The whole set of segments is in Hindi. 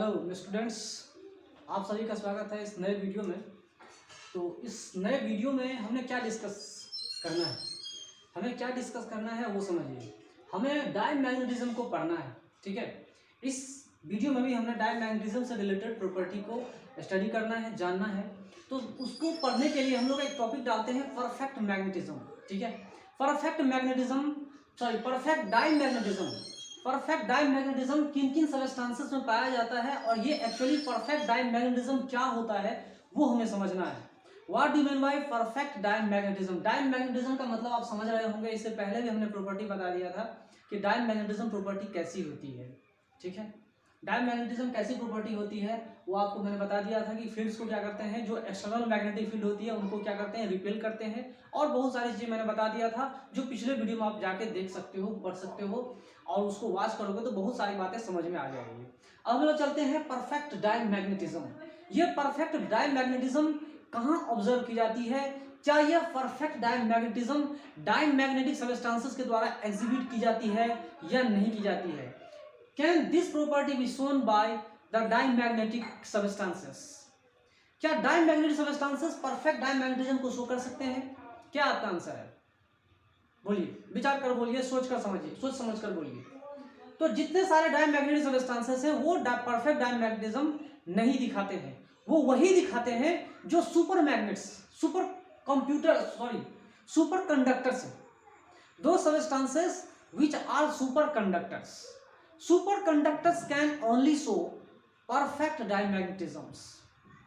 हेलो स्टूडेंट्स, आप सभी का स्वागत है इस नए वीडियो में। तो इस नए वीडियो में हमें क्या डिस्कस करना है वो समझिए। हमें डायमैग्नेटिज्म को पढ़ना है, ठीक है। इस वीडियो में भी हमने डायमैग्नेटिज्म से रिलेटेड प्रॉपर्टी को स्टडी करना है, जानना है। तो उसको पढ़ने के लिए हम लोग एक टॉपिक डालते हैं परफेक्ट मैग्नेटिज्म, ठीक है। परफेक्ट डायमैग्नेटिज्म किन किन सबस्टांसेस में पाया जाता है और ये एक्चुअली परफेक्ट डायमैग्नेटिज्म क्या होता है वो हमें समझना है। What do mean by perfect diamagnetism? Diamagnetism का मतलब आप समझ रहे होंगे, इससे पहले भी हमने प्रॉपर्टी बता दिया था कि डायमैग्नेटिज्म प्रॉपर्टी कैसी होती है, ठीक है। डायमैग्नेटिज्म कैसी प्रॉपर्टी होती है वो आपको मैंने बता दिया था कि फील्ड्स को क्या करते हैं, जो एक्सटर्नल मैग्नेटिक फील्ड होती है उनको क्या करते हैं, रिपेल करते हैं। और बहुत सारी चीजें मैंने बता दिया था जो पिछले वीडियो में आप जाके देख सकते हो, पढ़ सकते हो और उसको वॉच करोगे तो बहुत सारी बातें समझ में आ जाएगी। अब हम लोग चलते हैं परफेक्ट डायमैग्नेटिज्म। ये परफेक्ट डायमैग्नेटिज्म कहाँ ऑब्जर्व की जाती है? क्या यह परफेक्ट डायमैग्नेटिज्म डायमैग्नेटिक सबस्टांसेस के द्वारा एग्जिबिट की जाती है या नहीं की जाती है? Can this property be shown by the diamagnetic substances? क्या डायमैग्नेटिक सबस्टांसेस परफेक्ट डायमैग्नेटिज्म को शो कर सकते हैं? क्या आपका आंसर है? बोलिए, विचार कर बोलिए, सोच कर समझिए, सोच समझ कर बोलिए। तो जितने सारे डायमैग्नेटिक सबस्टांसेस हैं वो परफेक्ट डायमैग्नेटिज्म नहीं दिखाते हैं। वो वही दिखाते हैं जो सुपर कंडक्टर्स हैं। दो substances which are superconductors. Superconductors can only show perfect diamagnetisms,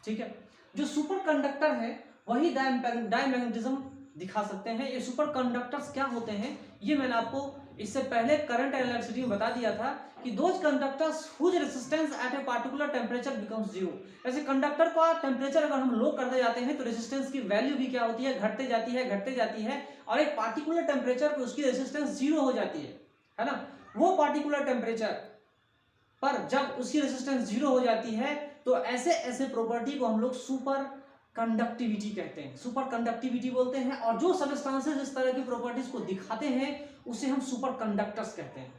ठीक है। जो सुपर कंडक्टर है वही डायमैग्नेटिज्म दिखा सकते हैं। ये सुपर कंडक्टर्स क्या होते हैं ये मैंने आपको इससे पहले करंट एंड इलेक्ट्रिसिटी में बता दिया था कि those conductors whose resistance at a particular temperature becomes zero. ऐसे कंडक्टर का टेम्परेचर अगर हम लो करते जाते हैं तो रेजिस्टेंस की वैल्यू भी क्या होती है, घटते जाती है और एक पार्टिकुलर टेम्परेचर पर उसकी रेजिस्टेंस जीरो हो जाती है ना। वो पार्टिकुलर टेम्परेचर पर जब उसकी रेजिस्टेंस जीरो हो जाती है तो ऐसे प्रॉपर्टी को हम लोग सुपर कंडक्टिविटी कहते हैं, सुपर कंडक्टिविटी बोलते हैं। और जो सबस्टांसेस इस तरह की प्रॉपर्टीज को दिखाते हैं उसे हम सुपर कंडक्टर्स कहते हैं,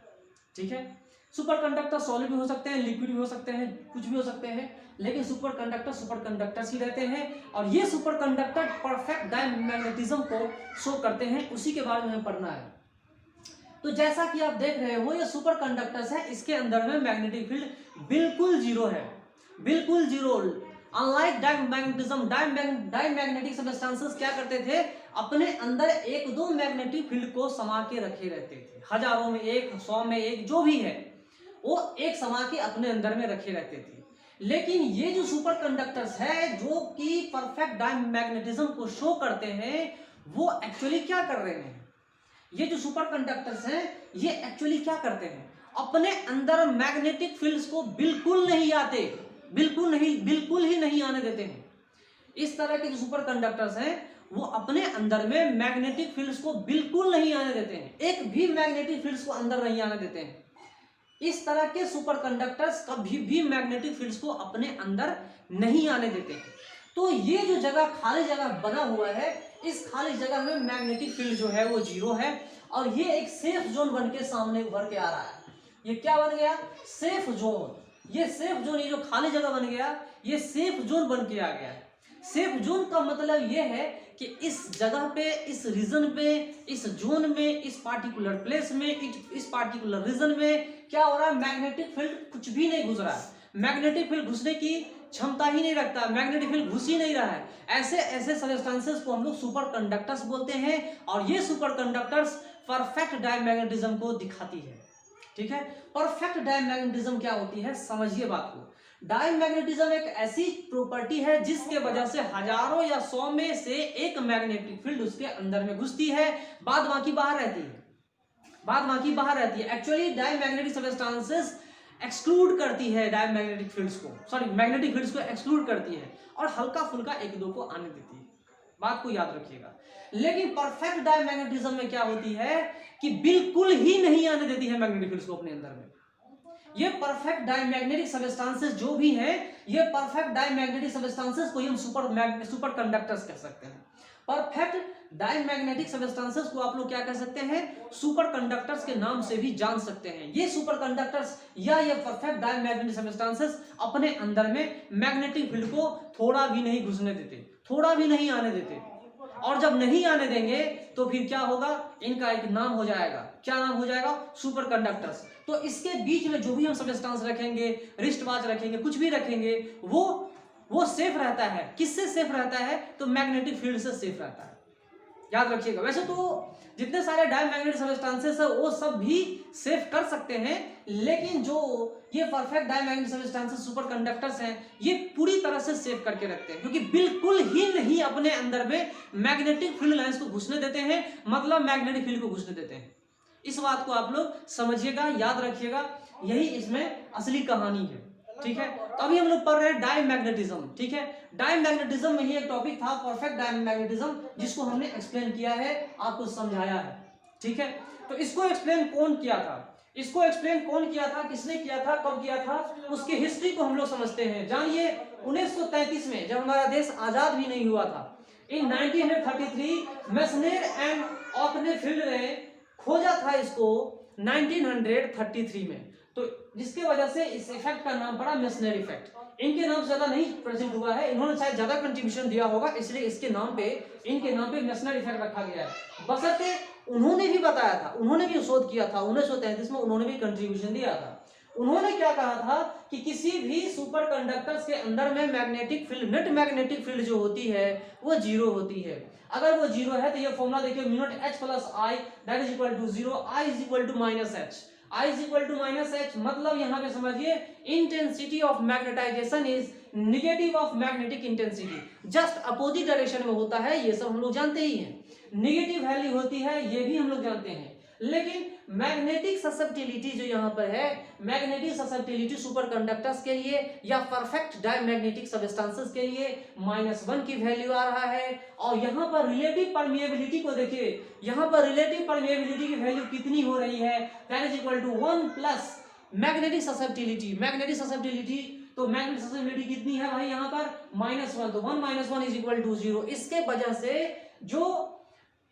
ठीक है। सुपर कंडक्टर सॉलिड भी हो सकते हैं, लिक्विड भी हो सकते हैं, कुछ भी हो सकते हैं, लेकिन सुपर कंडक्टर्स ही रहते हैं। और ये सुपर कंडक्टर परफेक्ट डायमैग्नेटिज्म को शो करते हैं, उसी के बारे में हमें पढ़ना है। तो जैसा कि आप देख रहे हो ये सुपर कंडक्टर्स है, इसके अंदर में मैग्नेटिक फील्ड बिल्कुल जीरो है, बिल्कुल जीरो। अनलाइक डायमैग्नेटिक सबस्टांसेस क्या करते थे, अपने अंदर एक दो मैग्नेटिक फील्ड को समा के रखे रहते थे। हजारों में एक, 100 में एक, जो भी है वो एक समा के अपने अंदर में रखे रहते थे। लेकिन ये जो सुपर कंडक्टर्स है जो कि परफेक्ट डायमैग्नेटिज्म को शो करते हैं वो एक्चुअली क्या कर रहे हैं? ये जो सुपर कंडक्टर्स हैं ये एक्चुअली क्या करते हैं, अपने अंदर मैग्नेटिक फील्ड्स को बिल्कुल ही नहीं आने देते हैं। इस तरह के जो सुपर कंडक्टर्स हैं वो अपने अंदर में मैग्नेटिक फील्ड्स को बिल्कुल नहीं आने देते हैं, एक भी मैग्नेटिक फील्ड्स को अंदर नहीं आने देते हैं। इस तरह के सुपर कंडक्टर्स कभी भी मैग्नेटिक फील्ड्स को अपने अंदर नहीं आने देते हैं। तो ये जो जगह खाली जगह बना हुआ है, इस खाली जगह में मैग्नेटिक फील्ड जो है वो जीरो है और ये एक सेफ जोन बन के सामने उभर के आ रहा है। ये क्या बन गया? Safe zone. ये सेफ जोन, ये जो खाली जगह बन गया ये सेफ जोन बन के आ गया है। सेफ जोन का मतलब ये है कि इस जगह पे, इस रीजन पे, इस जोन में, इस पार्टिकुलर प्लेस में, इस पार्टिकुलर रीजन में क्या हो रहा है, मैग्नेटिक फील्ड कुछ भी नहीं घुस रहा है। मैग्नेटिक फील्ड घुसने की क्षमता ही नहीं रखता, मैग्नेटिक फील्ड घुस ही नहीं रहा है। ऐसे सबस्टांसेस को हम लोग सुपर कंडक्टर्स बोलते हैं और ये सुपर कंडक्टर्स परफेक्ट डायमैग्नेटिज्म को दिखाती है, ठीक है। परफेक्ट डायमैग्नेटिज्म क्या होती है समझिए बात को। डायमैग्नेटिज्म एक ऐसी प्रॉपर्टी है जिसके वजह से हजारों या 100 में से एक मैग्नेटिक फील्ड उसके अंदर में घुसती है, बाद बाकी बाहर रहती है। एक्चुअली डायमैग्नेटिक सबस्टांसेस एक्सक्लूड करती है मैग्नेटिक फील्ड्स को एक्सक्लूड करती है और हल्का फुल्का एक दो को आने देती है, बात को याद रखिएगा। लेकिन परफेक्ट डायमैग्नेटिज्म में क्या होती है कि बिल्कुल ही नहीं आने देती है मैग्नेटिक फील्ड्स को अपने अंदर में। ये परफेक्ट डायमैग्नेटिक सबस्टांसेस जो भी हैं, ये परफेक्ट डायमैग्नेटिक सबस्टांसेस को हम सुपर कंडक्टर्स कह सकते हैं। परफेक्ट डायमैग्नेटिक सब्सटेंसेस को आप लोग क्या कह सकते हैं, सुपर कंडक्टर्स के नाम से भी जान सकते हैं। ये सुपर कंडक्टर्स या ये परफेक्ट डायमैग्नेटिक सब्सटेंसेस अपने अंदर में मैग्नेटिक फील्ड को थोड़ा भी नहीं घुसने देते, थोड़ा भी नहीं आने देते, और जब नहीं आने देंगे तो फिर क्या होगा, इनका एक नाम हो जाएगा, क्या नाम हो जाएगा, सुपर कंडक्टर्स। तो इसके बीच में जो भी हम सब्सटेंस रखेंगे, रिस्ट वॉच रखेंगे, कुछ भी रखेंगे, वो सेफ रहता है। किससे सेफ रहता है, तो मैग्नेटिक फील्ड से सेफ रहता है, याद रखिएगा। वैसे तो जितने सारे डायमैग्नेटिक सब्सटेंसेस है वो सब भी सेफ कर सकते हैं, लेकिन जो ये perfect diamagnetic substances super conductors हैं, ये पूरी तरह से सेफ करके रखते हैं, क्योंकि बिल्कुल ही नहीं अपने अंदर में मैग्नेटिक फील्ड लाइंस को घुसने देते हैं, मतलब मैग्नेटिक फील्ड को घुसने देते हैं। इस बात को आप लोग समझिएगा, याद रखिएगा, यही इसमें असली कहानी है, ठीक है। तो अभी हम लोग पढ़ रहे हैं डायमैग्नेटिज्म, ठीक है। डायमैग्नेटिज्म में ही एक टॉपिक था परफेक्ट डायमैग्नेटिज्म, जिसको हमने एक्सप्लेन किया है, आपको समझाया है, ठीक है। तो इसको एक्सप्लेन कौन किया था, इसको एक्सप्लेन कौन किया था, किसने किया था, कब किया था, उसकी हिस्ट्री को हम लोग समझते हैं। जानिए 1933 में जब हमारा देश आजाद भी नहीं हुआ था, इन 1933 मेसनेर एंड ऑकनेफील्ड ने खोजा था इसको 1933 में, तो जिसके वजह से इस इफेक्ट का नाम पड़ा मेसनर इफेक्ट। इनके नाम से ज्यादा नहीं प्रेजेंट हुआ है, इन्होंने शायद ज्यादा कंट्रीब्यूशन दिया होगा, इसलिए इसके नाम पे, इनके नाम पे मेसनर इफेक्ट रखा गया है। बशर्ते उन्होंने भी बताया था, उन्होंने भी शोध किया था 1933 में, उन्होंने भी कंट्रीब्यूशन दिया था। उन्होंने क्या कहा था कि किसी भी सुपर कंडक्टर्स के अंदर में magnetic field, net magnetic field जो होती है वो जीरो होती है। अगर वो जीरो है तो ये फॉर्मूला देखिए, mu naught H plus I that is equal to 0, I is equal to minus H, I is equal to minus H, मतलब यहाँ पे समझिए intensity of magnetisation is negative of magnetic intensity, just opposite direction में होता है, ये सब हम लोग जानते ही हैं। निगेटिव वैल्यू होती है, ये भी हम लोग जानते हैं, लेकिन मैग्नेटिक ससेप्टिलिटी जो यहाँ पर है, मैग्नेटिक ससेप्टिलिटी सुपर कंडक्टर्स के लिए या परफेक्ट डायमैग्नेटिक सब्सटेंसेस के लिए -1 की वैल्यू आ रहा है। और यहाँ पर रिलेटिव परमिएबिलिटी को देखिए, यहाँ पर रिलेटिव परमिएबिलिटी की वैल्यू कितनी हो रही है, that is equal to 1 plus magnetic susceptibility. Magnetic susceptibility, तो मैग्नेटिक ससेप्टिलिटी कितनी है भाई यहाँ पर, -1, तो 1 - 1 इज इक्वल टू 0। इसके वजह से जो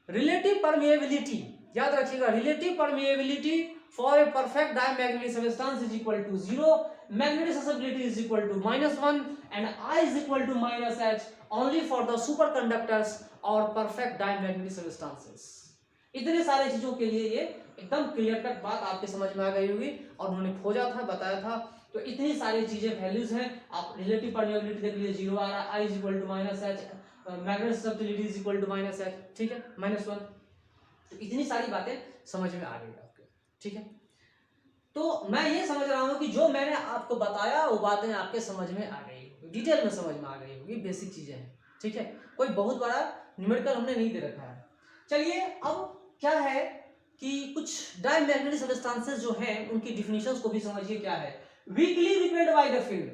रिलेटिव परमिएबिलिटी, याद रखिएगा, relative permeability for a perfect diamagnetic substance is equal to 0, magnetic susceptibility is equal to -1 and I is equal to -H only for the superconductors और परफेक्ट डायमैग्नेटिक सब्सटेंसेस। इतने सारे चीजों के लिए ये एकदम क्लियर कट बात आपके समझ में आ गई होगी, और उन्होंने खोजा था, बताया था। तो इतनी सारी चीजें वैल्यूज हैं, आप रिलेटिव परमिएबिलिटी देख लीजिए, 0 आ रहा है, I is equal to -H, magnetic susceptibility is equal to -H, ठीक है, -1। तो इतनी सारी बातें समझ में आ गई आपके, ठीक है। तो मैं ये समझ रहा हूं कि जो मैंने आपको बताया वो बातें आपके समझ में आ गई, डिटेल में समझ में आ गई होगी, बेसिक चीजें हैं, ठीक है। कोई बहुत बड़ा न्यूमेरिकल हमने नहीं दे रखा है। चलिए अब क्या है कि कुछ डायमैग्नेटिक सब्सटेंसेस जो हैं उनकी डिफिनेशंस को भी समझिए क्या है। Weekly repelled by the field,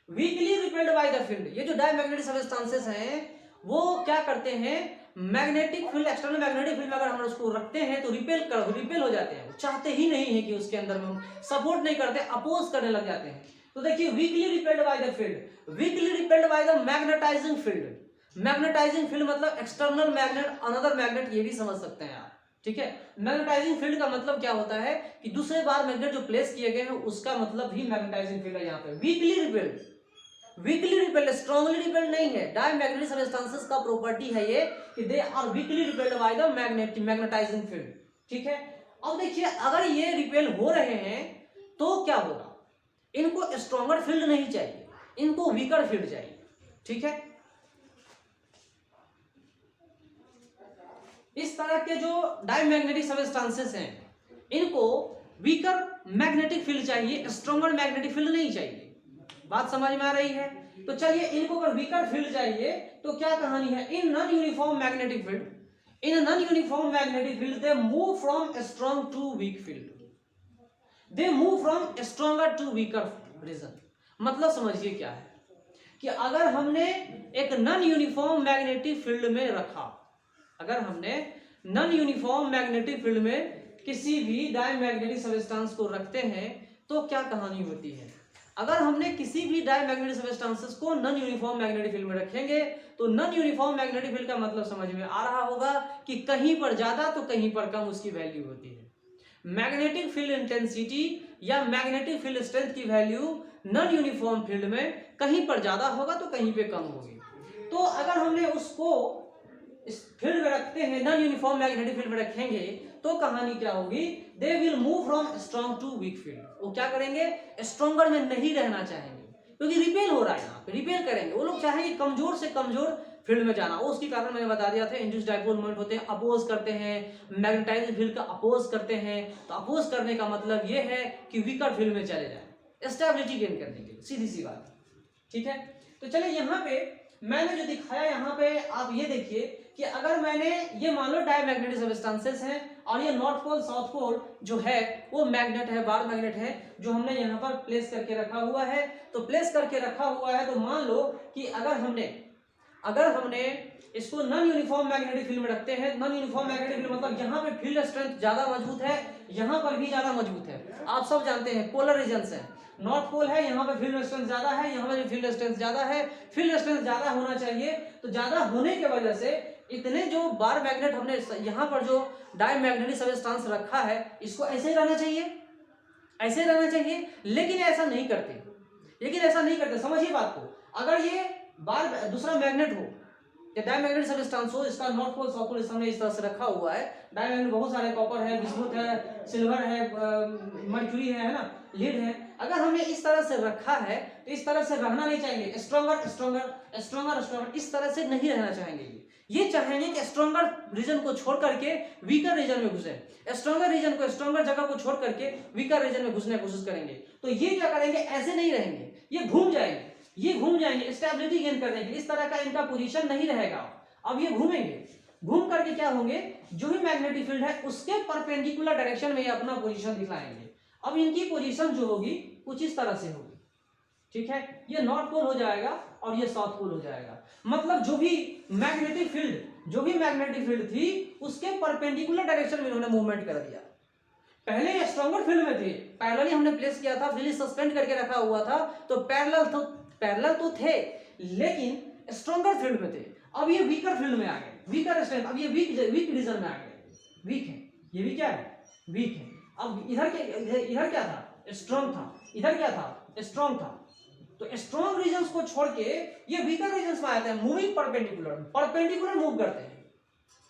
weakly repelled by the field, ये जो डायमैग्नेटिक सब्सटेंसेस हैं वो क्या करते हैं, magnetic field, external magnetic field में अगर हम उसको रखते हैं तो रिपेल हो जाते हैं, चाहते ही नहीं है कि उसके अंदर में हम सपोर्ट नहीं करते, अपोज करने लग जाते हैं। तो देखिए weakly repelled by the field, weakly repelled by the magnetising field. Magnetising field मतलब एक्सटर्नल मैग्नेट, अनदर मैग्नेट, ये भी समझ सकते हैं आप, ठीक है। मैग्नेटाइजिंग फील्ड का मतलब क्या होता है कि दूसरे बार मैग्नेट जो प्लेस किए गए हैं उसका मतलब ही मैग्नेटाइजिंग फील्ड है यहाँ पे। Weakly repelled, weakly repelled, strongly repelled नहीं है। डायमैग्नेटिक सब्सटेंसेस का प्रॉपर्टी है ये कि they are weakly repelled by the magnetising field, ठीक है। अब देखिए अगर ये रिपेल हो रहे हैं तो क्या होगा, इनको स्ट्रॉन्गर फील्ड नहीं चाहिए, इनको वीकर फील्ड चाहिए, ठीक है। इस तरह के जो डायमैग्नेटिक सब्सटेंसेस हैं इनको वीकर मैग्नेटिक फील्ड चाहिए, स्ट्रॉन्गर मैग्नेटिक फील्ड नहीं चाहिए। बात समझ में आ रही है। तो चलिए इनको अगर वीकर फील्ड चाहिए तो क्या कहानी है, in non uniform magnetic field, in non uniform magnetic field they move from strong to weak field, they move from stronger to weaker region. मतलब समझिए क्या है कि अगर हमने एक नॉन यूनिफॉर्म मैग्नेटिक फील्ड में रखा, अगर हमने नॉन यूनिफॉर्म मैग्नेटिक फील्ड में किसी भी डायमैग्नेटिक सब्सटेंस को रखते हैं तो क्या कहानी होती है। अगर हमने किसी भी डायमैग्नेटिक सब्सटेंसेस को नॉन यूनिफॉर्म मैग्नेटिक फील्ड में रखेंगे तो नॉन यूनिफॉर्म मैग्नेटिक फील्ड का मतलब समझ में आ रहा होगा कि कहीं पर ज्यादा तो कहीं पर कम उसकी वैल्यू होती है। मैग्नेटिक फील्ड इंटेंसिटी या मैग्नेटिक फील्ड स्ट्रेंथ की वैल्यू नॉन यूनिफॉर्म फील्ड में कहीं पर ज्यादा होगा तो कहीं पे कम होगी। तो अगर हमने उसको इस फील्ड में रखते हैं, नॉन यूनिफॉर्म मैग्नेटिक फील्ड में रखेंगे तो कहानी क्या होगी, they will move from strong to weak field. वो क्या करेंगे, स्ट्रॉन्गर में नहीं रहना चाहेंगे क्योंकि रिपेल हो रहा है, यहाँ पे रिपेल करेंगे। वो लोग चाहेंगे कमजोर से कमजोर फील्ड में जाना। वो उसके कारण मैंने बता दिया था, इंड्यूस डाइपोल मोमेंट होते हैं, अपोज करते हैं, मैग्नेटाइजिंग फील्ड का अपोज करते हैं। तो अपोज करने का मतलब ये है कि वीकर फील्ड में चले जाए स्टेबिलिटी गेन करने के लिए, सीधी सी बात। ठीक है, तो चलिए यहाँ पे मैंने जो दिखाया, यहाँ पे आप ये देखिए कि अगर मैंने ये मान लो डायमैग्नेटिक सब्सटेंसेस हैं और ये नॉर्थ पोल साउथ पोल जो है वो मैग्नेट है, बार मैग्नेट है, जो हमने यहाँ पर प्लेस करके रखा हुआ है। तो प्लेस करके रखा हुआ है तो मान लो कि अगर हमने इसको नॉन यूनिफॉर्म मैग्नेटिक फील्ड में रखते हैं, नॉन यूनिफॉर्म मैग्नेटिक फील्ड मतलब यहाँ पे फील्ड स्ट्रेंथ ज्यादा मजबूत है, यहाँ पर भी ज्यादा मजबूत है। आप सब जानते हैं पोलर रीजन्स है, नॉर्थ पोल है, यहाँ पे फील्ड स्ट्रेंथ ज्यादा है, यहाँ पे फील्ड स्ट्रेंथ ज्यादा है। फील्ड स्ट्रेंथ ज्यादा होना चाहिए, तो ज्यादा होने की वजह से इतने जो बार मैग्नेट हमने यहाँ पर जो डायमैग्नेटिक सब्सटेंस रखा है इसको ऐसे ही रहना चाहिए, ऐसे ही रहना चाहिए। लेकिन ऐसा नहीं करते, समझिए बात को। अगर ये बार दूसरा मैग्नेट हो या डायमैग्नेटिक सब्सटेंस हो, इसका नॉर्थ पोल साउथ पोल हमने इस तरह से रखा हुआ है। डायमैग्नेट बहुत सारे, कॉपर है, बिस्मुथ है, सिल्वर है, मर्क्यूरी है ना, लीड है। अगर हमने इस तरह से रखा है तो इस तरह से रहना नहीं चाहिए। स्ट्रॉन्गर स्ट्रॉन्गर स्ट्रॉन्गर स्ट्रॉन्गर इस तरह से नहीं रहना चाहेंगे। ये चाहेंगे कि स्ट्रॉन्गर रीजन को छोड़ करके वीकर रीजन में घुसे, स्ट्रॉन्गर रीजन को, स्ट्रॉन्गर जगह को छोड़ करके वीकर रीजन में घुसने की कोशिश करेंगे। तो ये क्या करेंगे, ऐसे नहीं रहेंगे, ये घूम जाएंगे स्टेबिलिटी गेन करने के लिए। इस तरह का इनका पोजीशन नहीं रहेगा। अब ये घूम करके क्या होंगे, जो भी मैग्नेटिक फील्ड है उसके परपेंडिकुलर डायरेक्शन में ये अपना पोजीशन दिखाएंगे। अब इनकी पोजीशन जो होगी कुछ इस तरह से होगी। ठीक है, ये नॉर्थ पोल हो जाएगा और ये साउथ पोल हो जाएगा। मतलब जो भी मैग्नेटिक फील्ड थी उसके परपेंडिकुलर डायरेक्शन में इन्होंने मूवमेंट कर दिया। पहले स्ट्रॉन्गर फील्ड में थे, पैरेलली हमने प्लेस किया था, फील्ड सस्पेंड करके रखा हुआ था, तो पैरेलल तो थे लेकिन स्ट्रॉन्गर फील्ड में थे। अब ये वीकर फील्ड में आ गए, वीकर स्ट्रेंथ, अब ये वीक रीजन में आ गए, वीक है, ये भी क्या है, वीक है। अब इधर क्या था, स्ट्रॉन्ग था, इधर क्या था, स्ट्रॉन्ग था। तो स्ट्रॉन्ग रीजन्स को छोड़ के ये वीकर रीजन्स में आते हैं, मूविंग परपेंडिकुलर मूव करते हैं।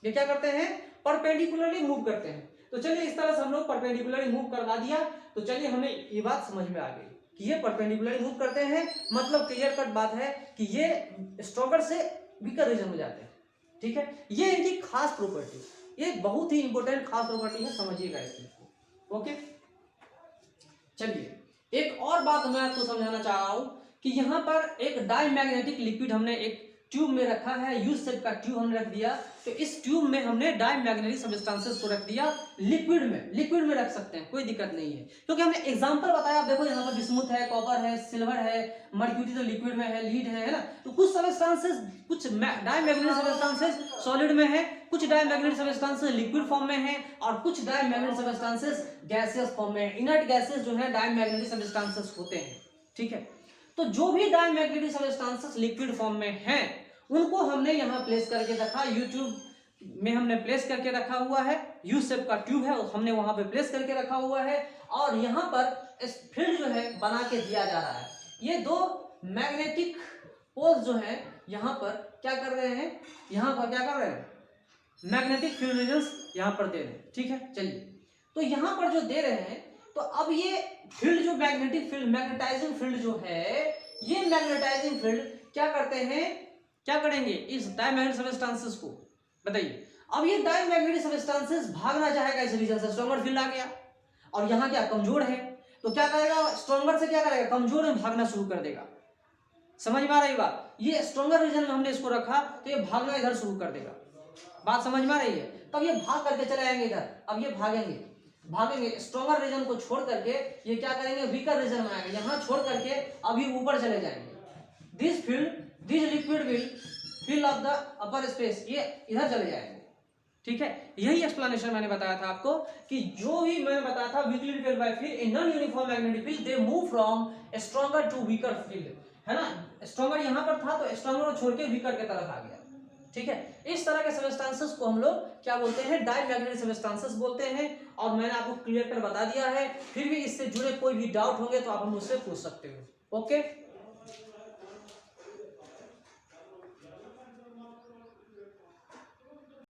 ये क्या करते हैं, परपेंडिकुलरली मूव करते हैं। तो चलिए इस तरह से हम लोग परपेंडिकुलरली मूव करवा दिया। तो चलिए हमें ये बात समझ में आ गई कि ये परपेंडिकुलरली मूव करते हैं, मतलब क्लियर कट बात है कि ये स्ट्रॉन्गर से वीकर रीजन में जाते हैं। ठीक है, ये इनकी खास प्रॉपर्टी, ये बहुत ही इंपॉर्टेंट खास प्रॉपर्टी है, समझिएगा इस चीज को। ओके, चलिए एक और बात मैं आपको समझाना चाह रहा हूं कि यहाँ पर एक डायमैग्नेटिक लिक्विड हमने एक ट्यूब में रखा है, यू शेप का ट्यूब हमने रख दिया। तो इस ट्यूब में हमने डायमैग्नेटिक सब्सटेंसेस को रख दिया लिक्विड में रख सकते हैं, कोई दिक्कत नहीं है, क्योंकि हमने एग्जांपल बताया। आप देखो यहाँ पर बिस्मुथ है, कॉपर है, सिल्वर है, मर्क्यूरी तो लिक्विड में है, लीड है ना। तो कुछ सब्सटेंसेस, कुछ डायमैग्नेटिक सब्सटेंसेस सॉलिड में है, कुछ डायमैग्नेटिक सब्सटेंसेस लिक्विड फॉर्म में है और कुछ डायमैग्नेटिक सब्सटेंसेस गैसियस फॉर्म में है। इनर्ट गैसेस जो है डायमैग्नेटिक सब्सटेंसेस होते हैं। ठीक है, तो जो भी डायमैग्नेटिक सब्सटेंसेस लिक्विड फॉर्म में हैं उनको हमने यहाँ प्लेस करके रखा, यूट्यूब में हमने प्लेस करके रखा हुआ है, यू शेप का ट्यूब है हमने वहां पे प्लेस करके रखा हुआ है। और यहाँ पर इस फील्ड जो है बना के दिया जा रहा है। ये दो मैग्नेटिक पोल्स जो है यहाँ पर क्या कर रहे हैं, यहाँ पर क्या कर रहे हैं, मैग्नेटिक फील्ड रीजन्स यहाँ पर दे रहे हैं। ठीक है, चलिए तो यहाँ पर जो दे रहे हैं, तो अब ये फील्ड जो मैग्नेटिक फील्ड, मैग्नेटाइजिंग फील्ड जो है, ये मैग्नेटाइजिंग फील्ड क्या करते हैं, क्या करेंगे, इस डायमैग्नेटिक सब्सटेंसेस को, बताइए। अब ये डायमैग्नेटिक सब्सटेंसेस भागना चाहेगा इस रीजन से, स्ट्रॉन्गर फील्ड आ गया और यहाँ क्या कमजोर है, तो क्या करेगा, स्ट्रॉन्गर से क्या करेगा, कमजोर में भागना शुरू कर देगा। समझ में आ रही बात, ये स्ट्रॉन्गर रीजन में हमने इसको रखा तो ये भागना इधर शुरू कर देगा। बात समझ में आ रही है, तब ये भाग करके चले आएंगे इधर। अब ये भागेंगे स्ट्रॉन्गर रीजन को छोड़ करके, ये क्या करेंगे, वीकर रीजन में आएंगे, यहाँ छोड़ करके अभी ऊपर चले जाएंगे। This liquid will fill up the upper space, ये इधर चले जाएंगे। ठीक है, यही एक्सप्लेनेशन मैंने बताया था आपको कि जो भी मैंने बताया था weakly repel by field in non uniform magnetic field they move from stronger to weaker field, है ना, स्ट्रॉन्गर यहां पर था तो स्ट्रॉन्गर छोड़ के वीकर की तरफ आ गया। ठीक है, इस तरह के सबस्टेंसेस को हम लोग क्या बोलते हैं, डायमैग्नेटिक सबस्टेंसेस बोलते हैं। और मैंने आपको क्लियर कर बता दिया है, फिर भी इससे जुड़े कोई भी डाउट होंगे तो आप हम मुझसे पूछ सकते हो। ओके।